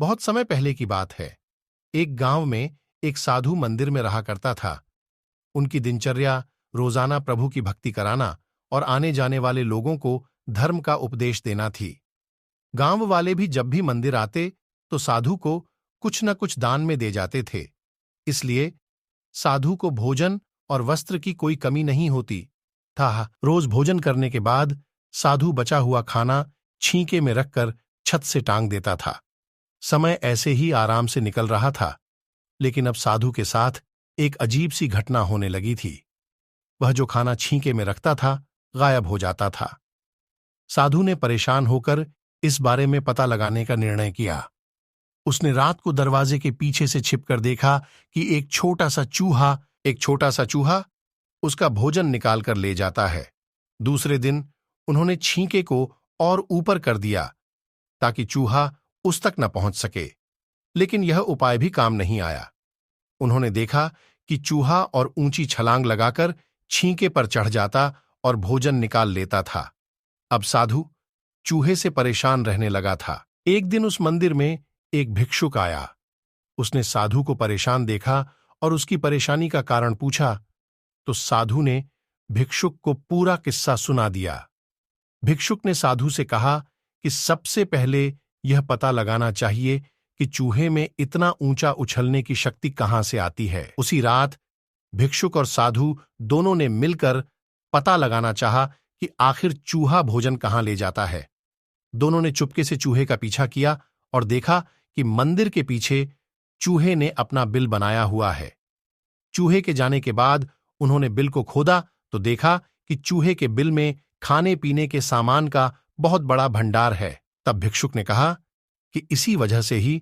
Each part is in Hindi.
बहुत समय पहले की बात है। एक गांव में एक साधु मंदिर में रहा करता था। उनकी दिनचर्या रोजाना प्रभु की भक्ति कराना और आने जाने वाले लोगों को धर्म का उपदेश देना थी। गांव वाले भी जब भी मंदिर आते तो साधु को कुछ न कुछ दान में दे जाते थे। इसलिए साधु को भोजन और वस्त्र की कोई कमी नहीं होती था। रोज भोजन करने के बाद साधु बचा हुआ खाना छींके में रखकर छत से टांग देता था। समय ऐसे ही आराम से निकल रहा था, लेकिन अब साधु के साथ एक अजीब सी घटना होने लगी थी। वह जो खाना छींके में रखता था गायब हो जाता था। साधु ने परेशान होकर इस बारे में पता लगाने का निर्णय किया। उसने रात को दरवाजे के पीछे से छिपकर देखा कि एक छोटा सा चूहा उसका भोजन निकालकर ले जाता है। दूसरे दिन उन्होंने छींके को और ऊपर कर दिया ताकि चूहा उस तक न पहुंच सके, लेकिन यह उपाय भी काम नहीं आया। उन्होंने देखा कि चूहा और ऊंची छलांग लगाकर छींके पर चढ़ जाता और भोजन निकाल लेता था। अब साधु चूहे से परेशान रहने लगा था। एक दिन उस मंदिर में एक भिक्षुक आया। उसने साधु को परेशान देखा और उसकी परेशानी का कारण पूछा तो साधु ने भिक्षुक को पूरा किस्सा सुना दिया। भिक्षुक ने साधु से कहा कि सबसे पहले यह पता लगाना चाहिए कि चूहे में इतना ऊंचा उछलने की शक्ति कहां से आती है। उसी रात भिक्षुक और साधु दोनों ने मिलकर पता लगाना चाहा कि आखिर चूहा भोजन कहां ले जाता है। दोनों ने चुपके से चूहे का पीछा किया और देखा कि मंदिर के पीछे चूहे ने अपना बिल बनाया हुआ है। चूहे के जाने के बाद उन्होंने बिल को खोदा तो देखा कि चूहे के बिल में खाने पीने के सामान का बहुत बड़ा भंडार है। तब भिक्षुक ने कहा कि इसी वजह से ही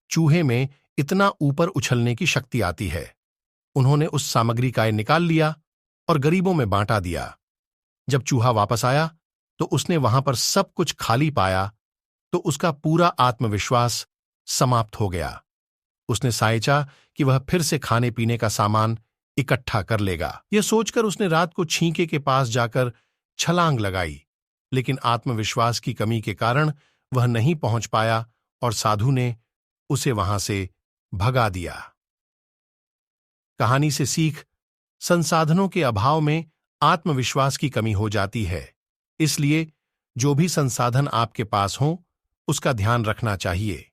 चूहे में इतना ऊपर उछलने की शक्ति आती है। उन्होंने उस सामग्री का निकाल लिया और गरीबों में बांटा दिया। जब चूहा वापस आया तो उसने वहां पर सब कुछ खाली पाया तो उसका पूरा आत्मविश्वास समाप्त हो गया। उसने सोचा कि वह फिर से खाने पीने का सामान इकट्ठा कर लेगा। यह सोचकर उसने रात को छींके के पास जाकर छलांग लगाई, लेकिन आत्मविश्वास की कमी के कारण वह नहीं पहुंच पाया और साधु ने उसे वहां से भगा दिया। कहानी से सीख: संसाधनों के अभाव में आत्मविश्वास की कमी हो जाती है। इसलिए जो भी संसाधन आपके पास हों उसका ध्यान रखना चाहिए।